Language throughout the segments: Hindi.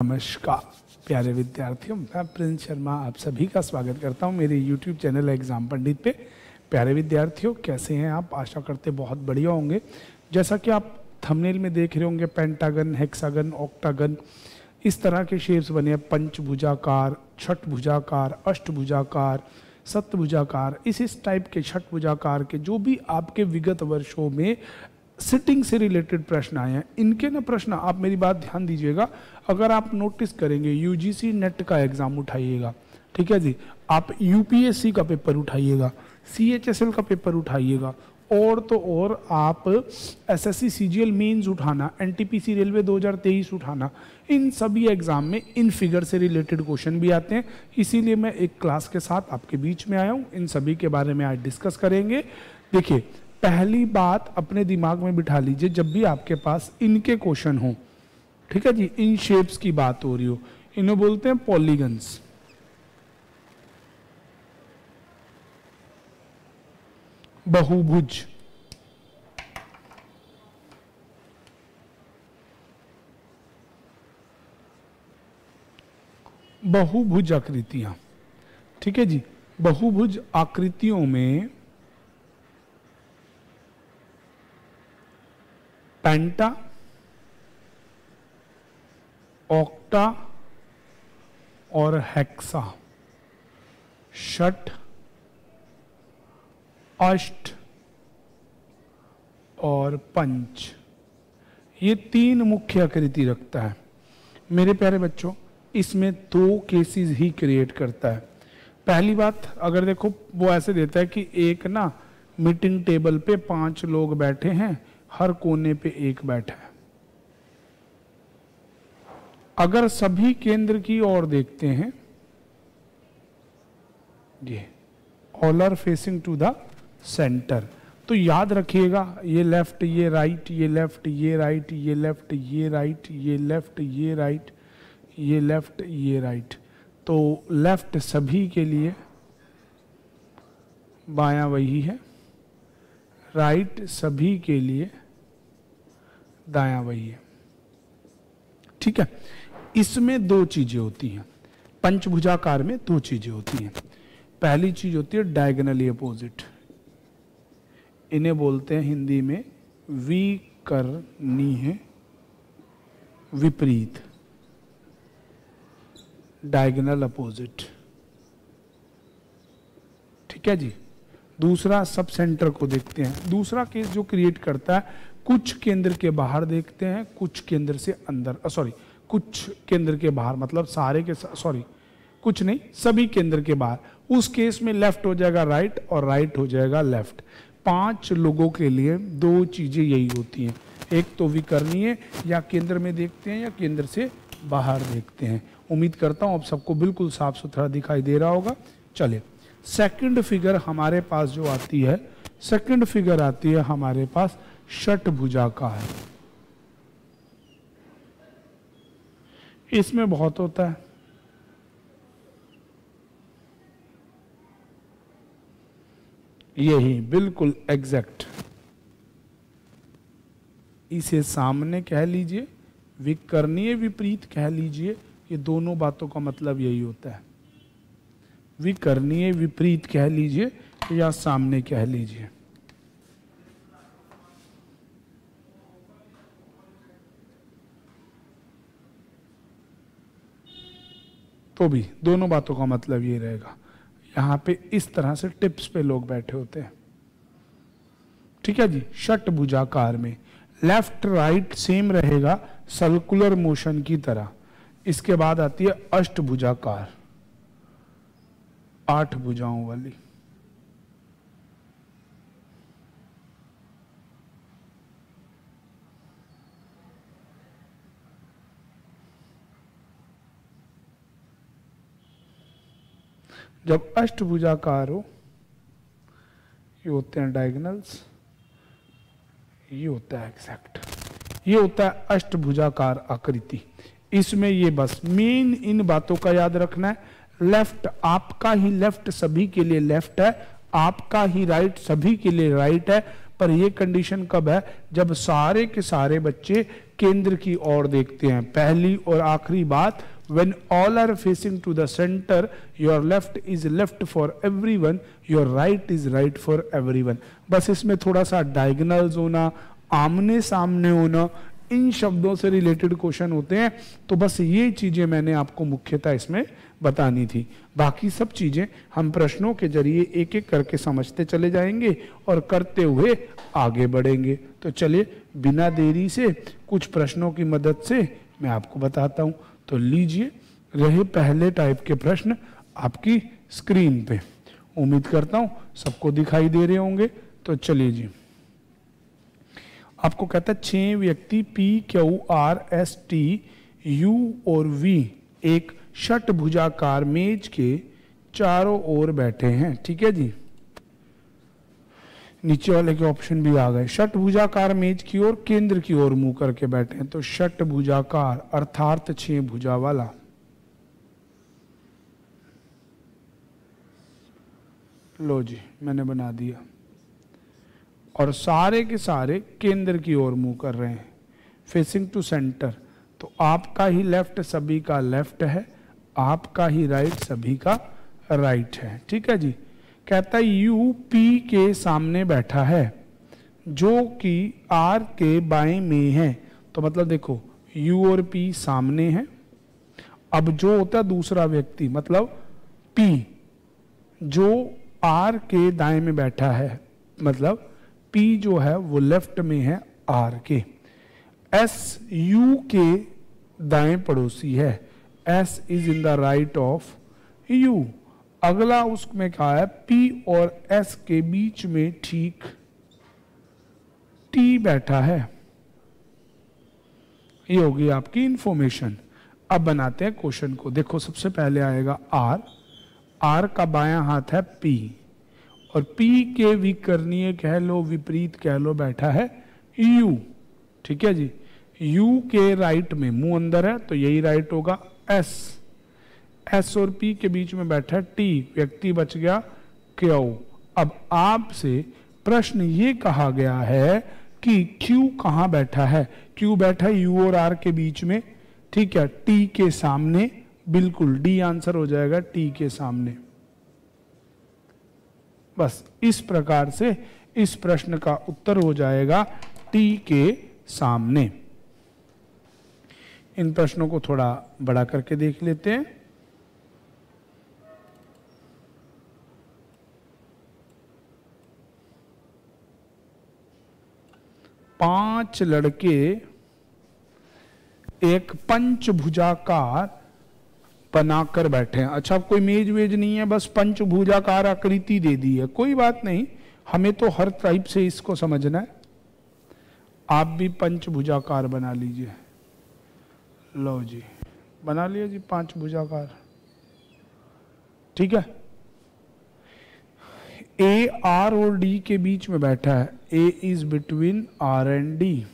नमस्कार प्यारे विद्यार्थियों, मैं प्रिंस शर्मा आप सभी का स्वागत करता हूं मेरे YouTube चैनल एग्जाम पंडित पे। प्यारे विद्यार्थियों, कैसे हैं आप? आशा करते बहुत बढ़िया होंगे। जैसा कि आप थंबनेल में देख रहे होंगे, पेंटागन, हेक्सागन, ऑक्टागन, इस तरह के शेप्स बने हैं। पंचभुजाकार, छठभुजाकार, अष्टभुजाकार, सप्तभुजाकार, इस टाइप के छठभुजाकार के जो भी आपके विगत वर्षों में सिटिंग से रिलेटेड प्रश्न आए हैं, इनके ना प्रश्न आप मेरी बात ध्यान दीजिएगा। अगर आप नोटिस करेंगे, यूजीसी नेट का एग्जाम उठाइएगा, ठीक है जी, आप यूपीएससी का पेपर उठाइएगा, सीएचएसएल का पेपर उठाइएगा, और तो और आप एसएससी सीजीएल मेंस उठाना, एनटीपीसी रेलवे 2023 उठाना, इन सभी एग्जाम में इन फिगर से रिलेटेड क्वेश्चन भी आते हैं। इसीलिए मैं एक क्लास के साथ आपके बीच में आया हूँ। इन सभी के बारे में आज डिस्कस करेंगे। देखिए, पहली बात अपने दिमाग में बिठा लीजिए, जब भी आपके पास इनके क्वेश्चन हो, ठीक है जी, इन शेप्स की बात हो रही हो, इन्हें बोलते हैं पॉलीगन्स। बहुभुज, बहुभुज आकृतियां, ठीक है जी। बहुभुज आकृतियों में पेंटा, ऑक्टा और हेक्सा, षट, अष्ट और पंच, ये तीन मुख्य आकृति रखता है। मेरे प्यारे बच्चों, इसमें दो केसेस ही क्रिएट करता है। पहली बात, अगर देखो, वो ऐसे देता है कि एक ना मीटिंग टेबल पे 5 लोग बैठे हैं, हर कोने पे एक बैठा है। अगर सभी केंद्र की ओर देखते हैं, ये all are facing to the centre, तो याद रखिएगा, ये लेफ्ट, ये राइट, ये लेफ्ट, ये राइट, ये लेफ्ट, ये राइट, ये लेफ्ट, ये राइट, ये लेफ्ट, ये राइट। तो लेफ्ट सभी के लिए बायां वही है, राइट सभी के लिए दायां वही है, ठीक है। इसमें दो चीजें होती हैं, पंचभुजाकार में दो चीजें होती हैं। पहली चीज होती है डायगोनली अपोजिट, इन्हें बोलते हैं हिंदी में विकर्णीय विपरीत, डायगोनल अपोजिट, ठीक है जी। दूसरा सब सेंटर को देखते हैं। दूसरा केस जो क्रिएट करता है, कुछ केंद्र के बाहर देखते हैं, कुछ केंद्र से अंदर, कुछ केंद्र के बाहर मतलब सारे के, कुछ नहीं, सभी केंद्र के बाहर। उस केस में लेफ्ट हो जाएगा राइट और राइट हो जाएगा लेफ्ट। 5 लोगों के लिए दो चीजें यही होती हैं, एक तो विकर्णीय, या केंद्र में देखते हैं या केंद्र से बाहर देखते हैं। उम्मीद करता हूं अब सबको बिल्कुल साफ सुथरा दिखाई दे रहा होगा। चलिए, सेकंड फिगर हमारे पास जो आती है, सेकंड फिगर आती है हमारे पास षटभुजाकार। इसमें बहुत होता है, यही बिल्कुल एग्जैक्ट, इसे सामने कह लीजिए, विकर्णीय विपरीत कह लीजिए, ये दोनों बातों का मतलब यही होता है। विकर्णीय विपरीत कह लीजिए या सामने कह लीजिए, तो भी दोनों बातों का मतलब ये रहेगा। यहां पे इस तरह से टिप्स पे लोग बैठे होते हैं, ठीक है जी। षटभुजाकार में लेफ्ट राइट सेम रहेगा, सर्कुलर मोशन की तरह। इसके बाद आती है अष्टभुजाकार, 8 भुजाओं वाली। जब अष्टभुजाकार हो, ये होते हैं डायगोनल्स, ये होता है एग्जैक्ट, ये होता है अष्टभुजाकार आकृति। इसमें ये बस मेन इन बातों का याद रखना है। लेफ्ट आपका ही लेफ्ट सभी के लिए लेफ्ट है, आपका ही राइट सभी के लिए राइट है, पर ये कंडीशन कब है? जब सारे के सारे बच्चे केंद्र की ओर देखते हैं। पहली और आखिरी बात, when all are facing to the center, your left is left for everyone, your right is right for everyone। बस इसमें थोड़ा सा डायगोनल्स होना, आमने सामने होना, इन शब्दों से रिलेटेड क्वेश्चन होते हैं। तो बस ये चीजें मैंने आपको मुख्यतः इसमें बतानी थी। बाकी सब चीजें हम प्रश्नों के जरिए एक एक करके समझते चले जाएंगे और करते हुए आगे बढ़ेंगे। तो चलिए बिना देरी से कुछ प्रश्नों की मदद से मैं आपको बताता हूं। तो लीजिए रहे पहले टाइप के प्रश्न आपकी स्क्रीन पे। उम्मीद करता हूं सबको दिखाई दे रहे होंगे। तो चलिए जी, आपको कहता है 6 व्यक्ति P, Q, R, S, T, U और V एक षटभुजाकार मेज के चारों ओर बैठे हैं। ठीक है जी, नीचे वाले के ऑप्शन भी आ गए। षटभुजाकार मेज की ओर केंद्र की ओर मुंह करके बैठे हैं। तो षटभुजाकार अर्थात 6 भुजा वाला। लो जी, मैंने बना दिया। और सारे के सारे केंद्र की ओर मुंह कर रहे हैं, फेसिंग टू सेंटर। तो आपका ही लेफ्ट सभी का लेफ्ट है, आपका ही राइट सभी का राइट है। ठीक है जी, कहता है यू पी के सामने बैठा है जो कि आर के बाएं में है। तो मतलब देखो यू और पी सामने है। अब जो होता है दूसरा व्यक्ति मतलब पी जो आर के दाएं में बैठा है, मतलब पी जो है वो लेफ्ट में है आर के। एस यू के दाएं पड़ोसी है। S is in the right of you. अगला उसमें कहा है पी और एस के बीच में ठीक टी बैठा है। ये होगी आपकी इंफॉर्मेशन। अब बनाते हैं क्वेश्चन को। देखो सबसे पहले आएगा आर। आर का बायां हाथ है पी और पी के विकर्णीय कह लो, विपरीत कह लो, बैठा है यू। ठीक है जी, यू के राइट में मुंह अंदर है तो यही राइट होगा। एस, एस और पी के बीच में बैठा है टी, व्यक्ति बच गया क्यू। अब आपसे प्रश्न ये कहा गया है कि क्यू कहां बैठा है? क्यू बैठा है यू और आर के बीच में। ठीक है, टी के सामने, बिल्कुल डी आंसर हो जाएगा, टी के सामने। बस इस प्रकार से इस प्रश्न का उत्तर हो जाएगा टी के सामने। इन प्रश्नों को थोड़ा बड़ा करके देख लेते हैं। पांच लड़के एक पंचभुजाकार बनाकर बैठे हैं। अच्छा, कोई मेज वेज नहीं है, बस पंचभुजाकार आकृति दे दी है। कोई बात नहीं, हमें तो हर टाइप से इसको समझना है। आप भी पंचभुजाकार बना लीजिए। लो जी, बना लिया जी 5 भुजाकार। ठीक है, ए आर और डी के बीच में बैठा है। A is between R and D.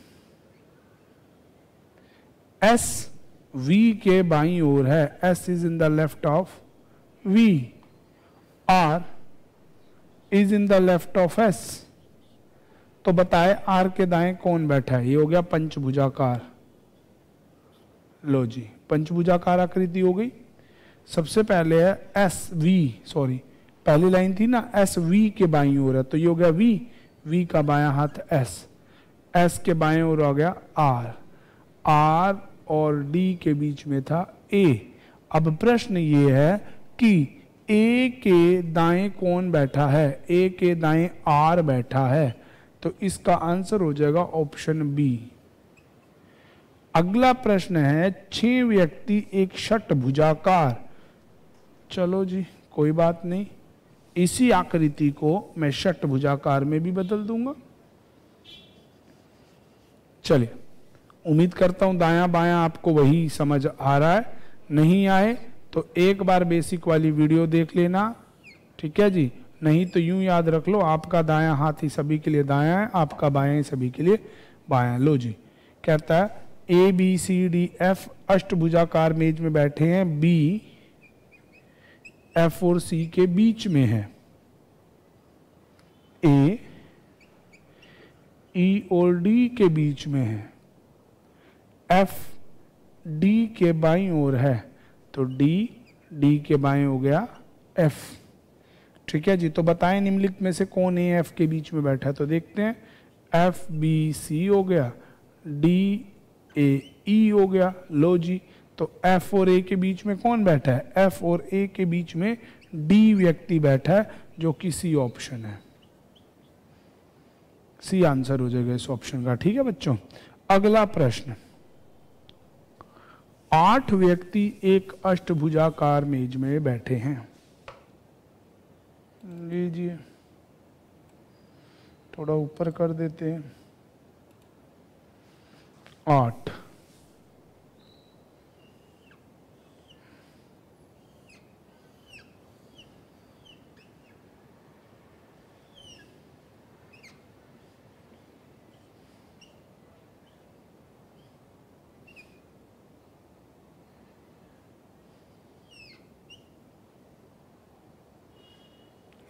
S V के बाईं ओर है। S is in the left of V. R is in the left of S. तो बताए आर के दाएं कौन बैठा है? ये हो गया पंचभुजाकार। लो जी, पंचभुजाकार आकृति हो गई। सबसे पहले है एस वी, सॉरी पहली लाइन थी ना, एस वी के बाईं ओर है तो ये हो गया वी। वी का बायां हाथ एस। एस के बाएं ओर आ गया आर। आर और डी के बीच में था ए। अब प्रश्न ये है कि ए के दाएं कौन बैठा है? ए के दाएं आर बैठा है। तो इसका आंसर हो जाएगा ऑप्शन बी। अगला प्रश्न है 6 व्यक्ति एक षटभुजाकार। चलो जी, कोई बात नहीं, इसी आकृति को मैं षटभुजाकार में भी बदल दूंगा। चलिए, उम्मीद करता हूं दायां बायां आपको वही समझ आ रहा है। नहीं आए तो एक बार बेसिक वाली वीडियो देख लेना। ठीक है जी, नहीं तो यूं याद रख लो, आपका दायां हाथ ही सभी के लिए दायां है, आपका बायां ही सभी के लिए बायां। लो जी, कहता है A B C D F अष्टभुजाकार मेज में बैठे हैं। बी एफ और सी के बीच में है। ए ई और डी के बीच में है, एफ डी के बाईं ओर है, तो डी डी के बाएं हो गया एफ। ठीक है जी, तो बताएं निम्नलिखित में से कौन ए एफ के बीच में बैठा है, तो देखते हैं एफ बी सी हो गया, डी ए ई हो गया। लो जी, तो एफ और ए के बीच में कौन बैठा है, एफ और ए के बीच में डी व्यक्ति बैठा है, जो कि सी ऑप्शन है। सी आंसर हो जाएगा इस ऑप्शन का। ठीक है बच्चों, अगला प्रश्न, 8 व्यक्ति एक अष्टभुजाकार मेज में बैठे हैं। लीजिए, थोड़ा ऊपर कर देते हैं। 8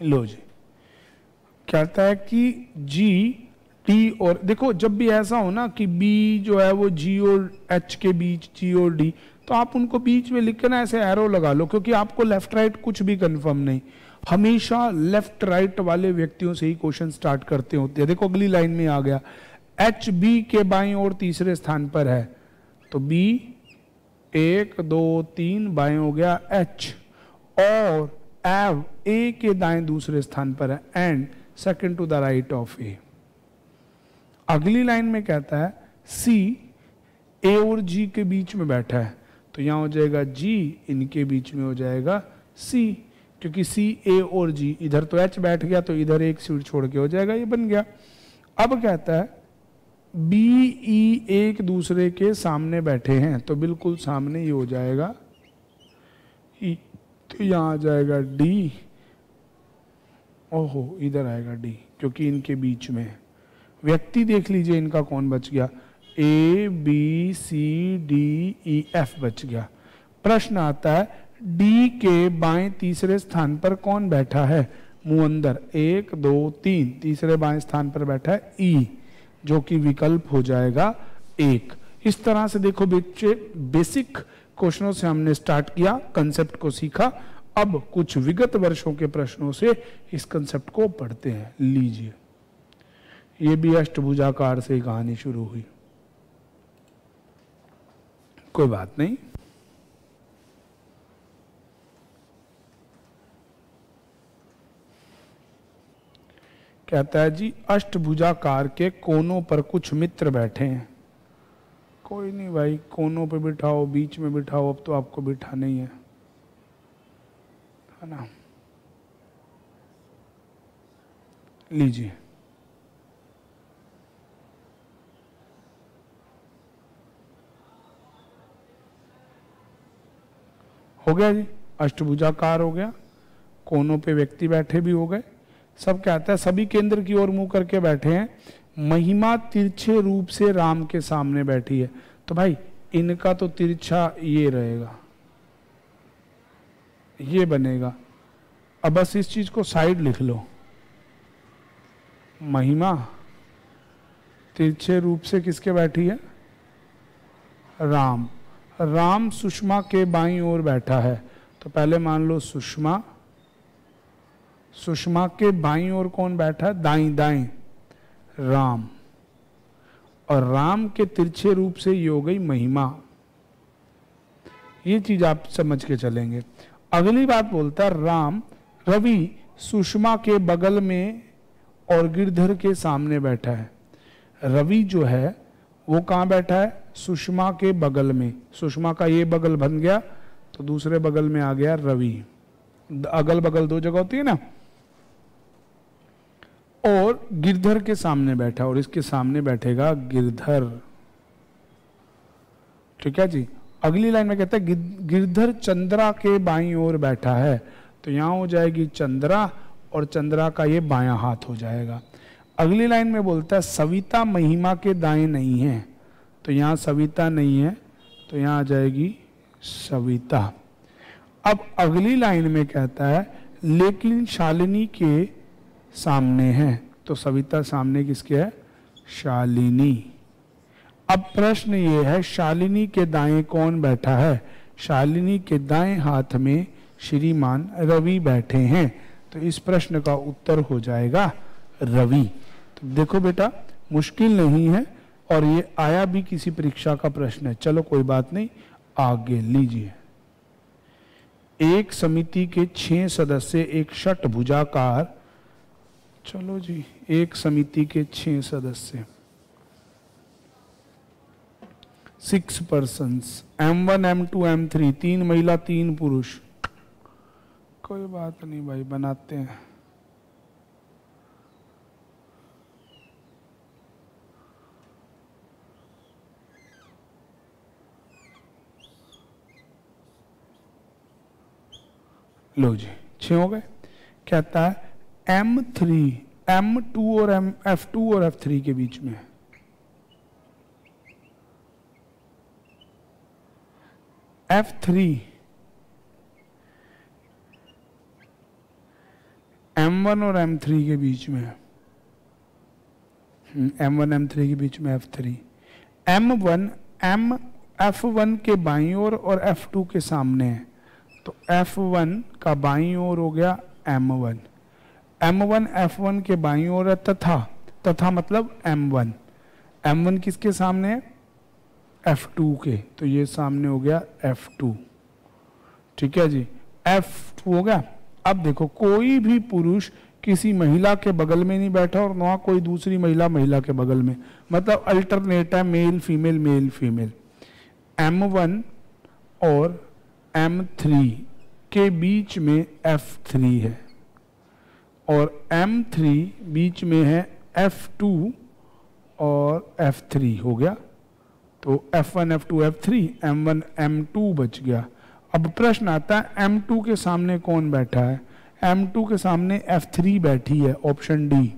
लो जी, कहता है कि जी टी और, देखो जब भी ऐसा हो ना कि बी जो है वो जी और एच के बीच, जी और डी, तो आप उनको बीच में लिख के ना ऐसे एरो लगा लो, क्योंकि आपको लेफ्ट राइट कुछ भी कंफर्म नहीं, हमेशा लेफ्ट राइट वाले व्यक्तियों से ही क्वेश्चन स्टार्ट करते होते हैं। देखो अगली लाइन में आ गया, एच बी के बाईं ओर तीसरे स्थान पर है, तो बी 1 2 3 बाएं हो गया एच, और एव ए के दाएं दूसरे स्थान पर है, and second to the right of A. अगली लाइन में कहता है सी ए और जी के बीच में बैठा है, तो यहां हो जाएगा जी, इनके बीच में हो जाएगा सी, क्योंकि सी ए और जी, इधर तो एच बैठ गया तो इधर एक सीट छोड़ के हो जाएगा, ये बन गया। अब कहता है बी ई एक दूसरे के सामने बैठे हैं, तो बिल्कुल सामने ही हो जाएगा ई, तो यहां आ जाएगा डी, ओहो इधर आएगा डी, क्योंकि इनके बीच में है। व्यक्ति देख लीजिए इनका कौन बच गया, A B C D E F बच गया। प्रश्न आता है डी के बाएं तीसरे स्थान पर कौन बैठा है, मुंह अंदर 1 2 3, तीसरे बाएं स्थान पर बैठा है ई, जो कि विकल्प हो जाएगा 1। इस तरह से देखो बच्चे, बेसिक क्वेश्चनों से हमने स्टार्ट किया, कंसेप्ट को सीखा, अब कुछ विगत वर्षों के प्रश्नों से इस कंसेप्ट को पढ़ते हैं। लीजिए, ये भी अष्टभुजाकार से कहानी शुरू हुई, कोई बात नहीं। कहता है जी अष्टभुजाकार के कोनों पर कुछ मित्र बैठे हैं। कोई नहीं भाई, कोनों पे बिठाओ, बीच में बिठाओ, अब तो आपको बिठाना ही है ना। लीजिए, हो गया जी, अष्टभुजाकार हो गया, कोनों पे व्यक्ति बैठे भी हो गए। सब कहता है सभी केंद्र की ओर मुंह करके बैठे हैं, महिमा तिरछे रूप से राम के सामने बैठी है, तो भाई इनका तो तिरछा ये रहेगा, ये बनेगा। अब बस इस चीज को साइड लिख लो, महिमा तिरछे रूप से किसके बैठी है, राम। राम सुषमा के बाईं ओर बैठा है, तो पहले मान लो सुषमा, सुषमा के बाईं ओर कौन बैठा है, दाईं दाईं राम, और राम के तिरछे रूप से ये हो गई महिमा। ये चीज आप समझ के चलेंगे। अगली बात बोलता है राम रवि सुषमा के बगल में और गिरधर के सामने बैठा है। रवि जो है वो कहाँ बैठा है, सुषमा के बगल में, सुषमा का ये बगल बन गया तो दूसरे बगल में आ गया रवि, अगल बगल दो जगह होती है ना, और गिरधर के सामने बैठा, और इसके सामने बैठेगा गिरधर। ठीक है जी। अगली लाइन में कहता है गिरधर चंद्रा के बाईं ओर बैठा है, तो यहां हो जाएगी चंद्रा, और चंद्रा का ये बायां हाथ हो जाएगा। अगली लाइन में बोलता है सविता महिमा के दाएं नहीं है, तो यहां सविता नहीं है, तो यहां आ जाएगी सविता। अब अगली लाइन में कहता है लेकिन शालिनी के सामने है, तो सविता सामने किसके है, शालिनी। अब प्रश्न ये है, शालिनी के दाएं कौन बैठा है? शालिनी के दाएं हाथ में श्रीमान रवि बैठे हैं, तो इस प्रश्न का उत्तर हो जाएगा रवि। तो देखो बेटा, मुश्किल नहीं है और ये आया भी किसी परीक्षा का प्रश्न है। चलो कोई बात नहीं, आगे लीजिए। एक समिति के 6 सदस्य एक षटभुजाकार, चलो जी, एक समिति के 6 सदस्य, 6 पर्सन्स, M1 M2 M3, 3 महिला 3 पुरुष। कोई बात नहीं भाई, बनाते हैं। लो जी, 6 हो गए। कहता है M3, M2 और F2 और F3 के बीच में, F3 M1 और M3 के बीच में, M1 M3 के बीच में F3, M1 F1 के बाईं ओर और F2 के सामने है, तो F1 का बाईं ओर हो गया M1, M1 F1 के बाईं ओर है, तथा मतलब M1 किसके सामने है? F2 के, तो ये सामने हो गया F2। ठीक है जी, F2 हो गया। अब देखो, कोई भी पुरुष किसी महिला के बगल में नहीं बैठा और ना कोई दूसरी महिला के बगल में, मतलब अल्टरनेट है, मेल फीमेल। M1 और M3 के बीच में F3 है और M3 बीच में है F2 और F3 हो गया, तो F1 F2 F3, M1 M2 बच गया। अब प्रश्न आता है M2 के सामने कौन बैठा है? M2 के सामने F3 बैठी है, ऑप्शन डी।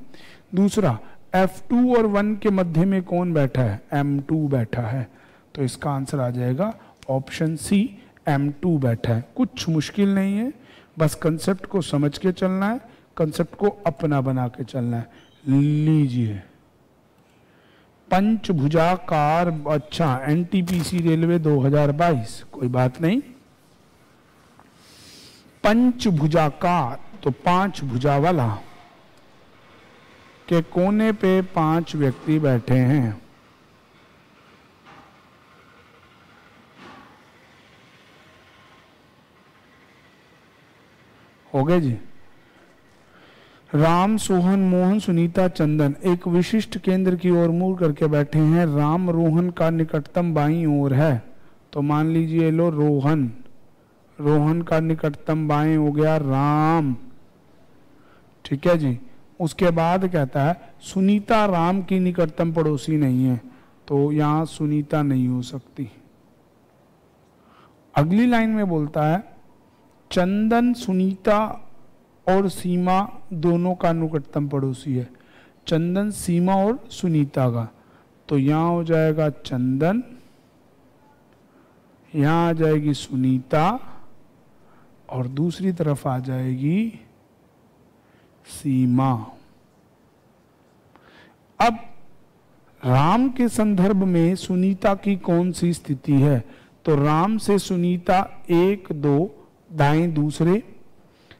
दूसरा, F2 और 1 के मध्य में कौन बैठा है? M2 बैठा है, तो इसका आंसर आ जाएगा ऑप्शन सी, M2 बैठा है। कुछ मुश्किल नहीं है, बस कंसेप्ट को समझ के चलना है, कंसेप्ट को अपना बना के चलना है। लीजिए, पंचभुजाकार, अच्छा, NTPC रेलवे 2022, कोई बात नहीं। पंचभुजाकार तो 5 भुजा वाला, के कोने पे 5 व्यक्ति बैठे हैं। हो गए जी। राम, सोहन, मोहन, सुनीता, चंदन एक विशिष्ट केंद्र की ओर मुड़ करके बैठे हैं। राम रोहन का निकटतम बाईं ओर है, तो मान लीजिए लो रोहन का निकटतम बाएं हो गया राम। ठीक है जी। उसके बाद कहता है सुनीता राम की निकटतम पड़ोसी नहीं है, तो यहां सुनीता नहीं हो सकती। अगली लाइन में बोलता है चंदन सुनीता और सीमा दोनों का निकटतम पड़ोसी है। चंदन सीमा और सुनीता का, तो यहां हो जाएगा चंदन, यहां आ जाएगी सुनीता और दूसरी तरफ आ जाएगी सीमा। अब राम के संदर्भ में सुनीता की कौन सी स्थिति है? तो राम से सुनीता 1 2 दाएं दूसरे,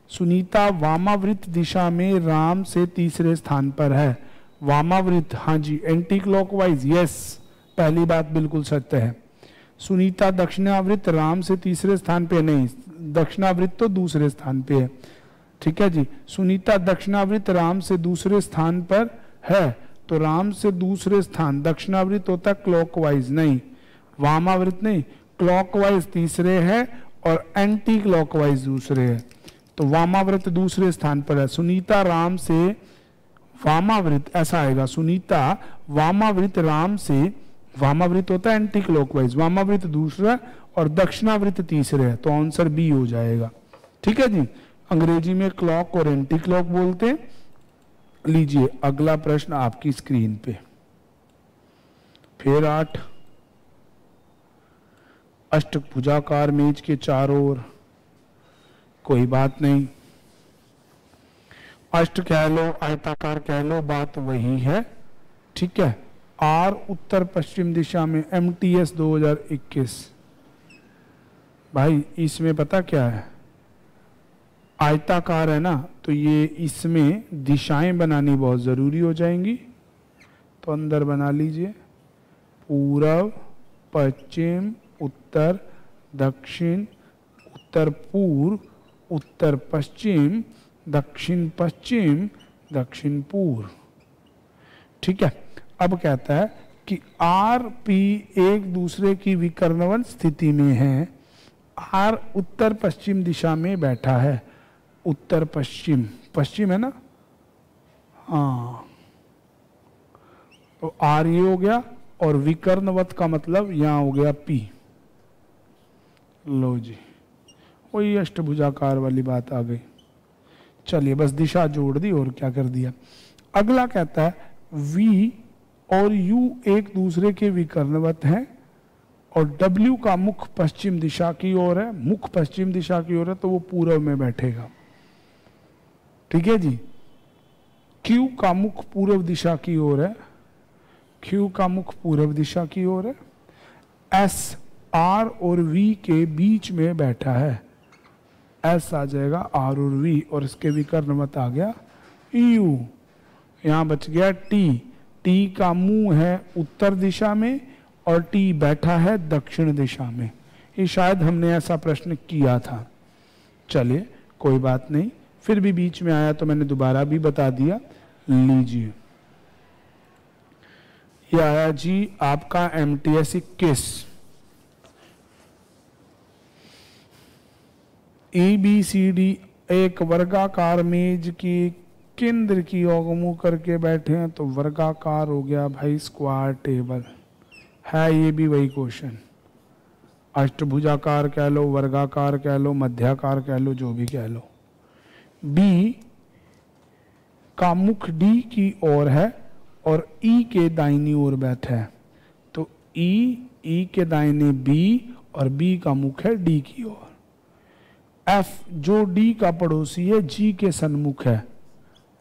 सुनीता वामावृत दिशा में राम से तीसरे स्थान पर है। वामावृत, हाँ जी, एंटी क्लॉकवाइज, यस, पहली बात बिल्कुल सत्य है। सुनीता दक्षिणावृत राम से तीसरे स्थान पे नहीं, दक्षिणावृत तो दूसरे स्थान पे है। ठीक है जी। सुनीता दक्षिणावृत राम से दूसरे स्थान पर है, तो राम से दूसरे स्थान दक्षिणावृत होता है क्लॉकवाइज, नहीं वामावृत नहीं, क्लॉकवाइज तीसरे है और एंटी क्लॉकवाइज दूसरे है, तो वामावृत दूसरे स्थान पर है। सुनीता राम से वामावृत, ऐसा आएगा, सुनीता वामावृत राम से, वामावृत होता है एंटी क्लॉकवाइज, वामावृत दूसरा और दक्षिणावृत तीसरे है, तो आंसर बी हो जाएगा। ठीक है जी। अंग्रेजी में क्लॉक और एंटी क्लॉक बोलते हैं। लीजिए अगला प्रश्न आपकी स्क्रीन पे, फिर 8 अष्टभुजाकार मेज के चारों ओर, कोई बात नहीं, अष्ट कह लो आयताकार कह लो, बात वही है। ठीक है। आर उत्तर पश्चिम दिशा में MTS 2021। भाई इसमें पता क्या है, आयताकार है ना, तो ये इसमें दिशाएं बनानी बहुत ज़रूरी हो जाएंगी। तो अंदर बना लीजिए, पूर्व पश्चिम उत्तर दक्षिण, उत्तर पूर्व उत्तर पश्चिम, दक्षिण पश्चिम, दक्षिण पूर्व। ठीक है। अब कहता है कि आर पी एक दूसरे की विकर्णवन स्थिति में है। आर उत्तर पश्चिम दिशा में बैठा है। उत्तर पश्चिम, पश्चिम है ना, हाँ, तो आर ये हो गया, और विकर्णवत का मतलब यहां हो गया पी। लो जी, वही अष्टभुजाकार वाली बात आ गई। चलिए बस दिशा जोड़ दी और क्या कर दिया। अगला कहता है V और U एक दूसरे के विकर्णवत हैं और W का मुख पश्चिम दिशा की ओर है। मुख पश्चिम दिशा की ओर है तो वो पूर्व में बैठेगा। ठीक है जी। Q का मुख पूर्व दिशा की ओर है। Q का मुख पूर्व दिशा की ओर है। S R और V के बीच में बैठा है। S आ जाएगा R और V, और इसके विकर्णवत आ गया U। यहाँ बच गया T। T का मुंह है उत्तर दिशा में और T बैठा है दक्षिण दिशा में। ये शायद हमने ऐसा प्रश्न किया था। चलिए कोई बात नहीं, फिर भी बीच में आया तो मैंने दोबारा भी बता दिया। लीजिए, ये आया जी आपका MTS 21। ABCD एक वर्गाकार मेज की केंद्र की ओर मुंह करके बैठे हैं, तो वर्गाकार हो गया भाई स्क्वायर टेबल है। ये भी वही क्वेश्चन, अष्टभुजाकार कह लो, वर्गाकार कह लो, मध्याकार कह लो, जो भी कह लो। B का मुख D की ओर है और E के दाहिनी ओर बैठा है, तो E के दाहिने B और B का मुख है D की ओर। F जो D का पड़ोसी है G के सन्मुख है।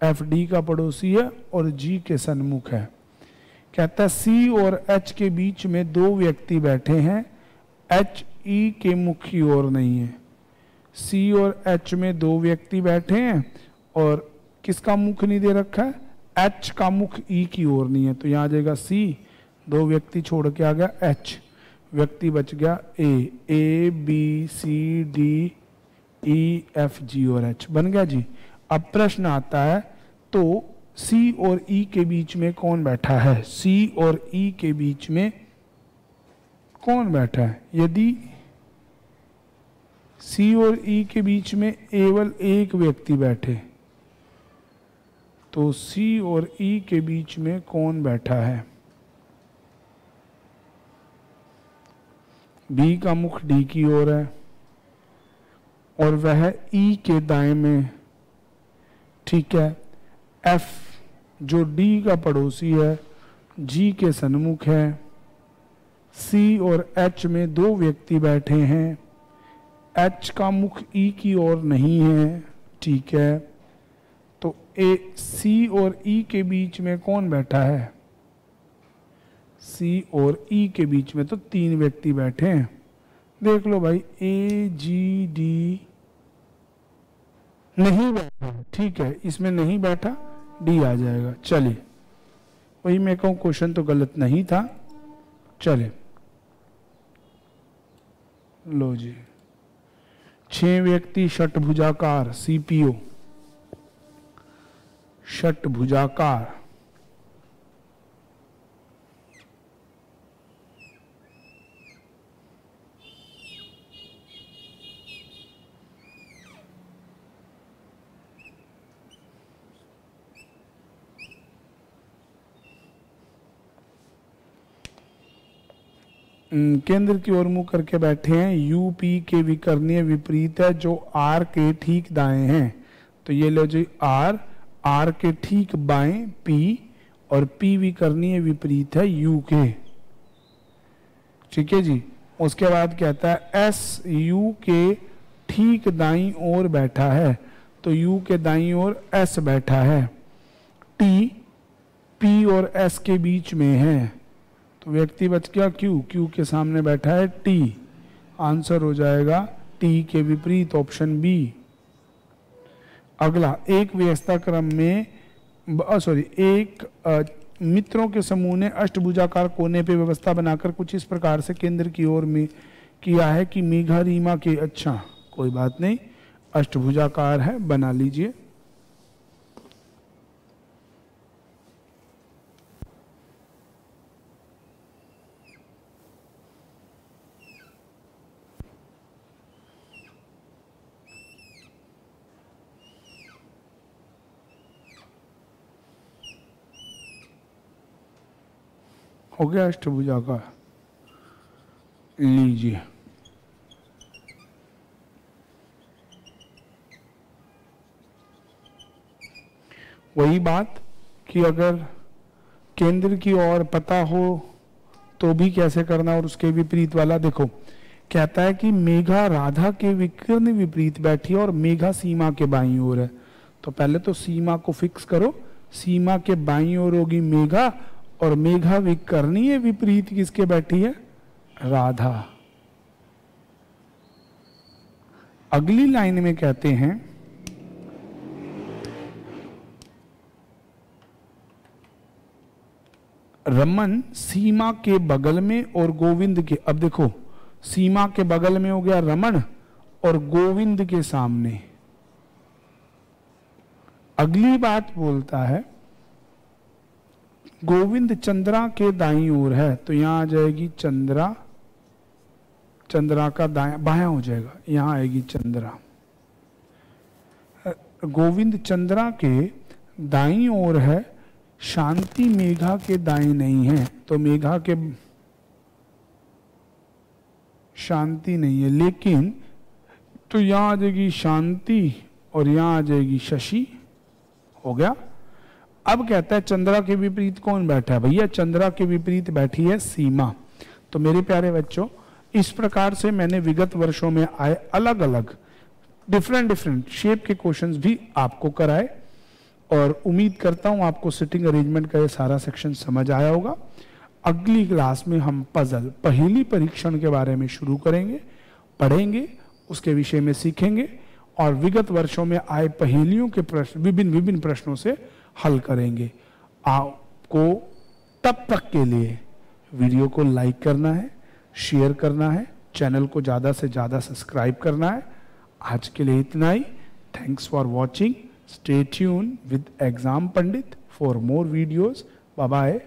F D का पड़ोसी है और G के सन्मुख है। कहता है C और H के बीच में दो व्यक्ति बैठे हैं। H E के मुख की ओर नहीं है। C और H में दो व्यक्ति बैठे हैं और किसका मुख नहीं दे रखा है, H का मुख E की ओर नहीं है, तो यहाँ आ जाएगा C। दो व्यक्ति छोड़ के आ गया H, व्यक्ति बच गया A B C D E F G और H बन गया जी। अब प्रश्न आता है तो C और E के बीच में कौन बैठा है। C और E के बीच में कौन बैठा है। यदि C और E के बीच में केवल एक व्यक्ति बैठे, तो C और E के बीच में कौन बैठा है। B का मुख D की ओर है और वह E के दाएं में। ठीक है। F जो D का पड़ोसी है, G के सन्मुख है। C और H में दो व्यक्ति बैठे हैं। H का मुख E की ओर नहीं है। ठीक है। तो C और E के बीच में कौन बैठा है। C और E के बीच में तो तीन व्यक्ति बैठे हैं। देख लो भाई, A G D नहीं बैठा। ठीक है, इसमें नहीं बैठा, D आ जाएगा। चलिए, वही मैं कहूँ क्वेश्चन तो गलत नहीं था। चलिए, लो जी, 6 व्यक्ति षटभुजाकार CPO, षटभुजाकार। केंद्र की ओर मुंह करके बैठे हैं। UP के विकर्णीय विपरीत है जो R के ठीक दाएं हैं। तो ये लो जी R के ठीक बाएं P और P विकर्णीय विपरीत है U के। ठीक है जी। उसके बाद कहता है S U के ठीक दाईं ओर बैठा है, तो U के दाईं ओर S बैठा है। T P और S के बीच में है, तो व्यक्ति बच गया Q, Q के सामने बैठा है T, आंसर हो जाएगा T के विपरीत ऑप्शन बी। अगला, एक व्यवस्था क्रम में एक मित्रों के समूह ने अष्टभुजाकार कोने पे व्यवस्था बनाकर कुछ इस प्रकार से केंद्र की ओर में किया है कि मेघा रीमा के, अच्छा कोई बात नहीं, अष्टभुजाकार है, बना लीजिए। हो गया अष्टभुजाकार, लीजिए। वही बात कि अगर केंद्र की ओर पता हो तो भी कैसे करना, और उसके विपरीत वाला देखो, कहता है कि मेघा राधा के विकर्ण विपरीत बैठी है और मेघा सीमा के बाईं ओर है। तो पहले तो सीमा को फिक्स करो, सीमा के बाईं ओर होगी मेघा, और मेघा विकर्णीय विपरीत किसके बैठी है, राधा। अगली लाइन में कहते हैं रमन सीमा के बगल में और गोविंद के, अब देखो सीमा के बगल में हो गया रमन और गोविंद के सामने। अगली बात बोलता है गोविंद चंद्रा के दाईं ओर है, तो यहां आ जाएगी चंद्रा, चंद्रा का बायां हो जाएगा, यहां आएगी चंद्रा। गोविंद चंद्रा के दाईं ओर है, शांति मेघा के दाईं नहीं है, तो मेघा के शांति नहीं है, लेकिन तो यहां आ जाएगी शांति और यहां आ जाएगी शशि, हो गया। अब कहता है चंद्रा के विपरीत कौन बैठा है, भैया चंद्रा के विपरीत बैठी है सीमा। तो मेरे प्यारे बच्चों, इस प्रकार से मैंने विगत वर्षों में आए अलग अलग डिफरेंट शेप के क्वेश्चंस भी आपको कराए, और उम्मीद करता हूं आपको सिटिंग अरेंजमेंट का ये सारा सेक्शन समझ आया होगा। अगली क्लास में हम पजल पहेली परीक्षण के बारे में शुरू करेंगे, पढ़ेंगे, उसके विषय में सीखेंगे और विगत वर्षों में आए पहेलियों के प्रश्न विभिन्न प्रश्नों से हल करेंगे। आपको तब तक के लिए वीडियो को लाइक करना है, शेयर करना है, चैनल को ज़्यादा से ज़्यादा सब्सक्राइब करना है। आज के लिए इतना ही। Thanks for watching. Stay tune with exam Pandit for more videos. Bye bye.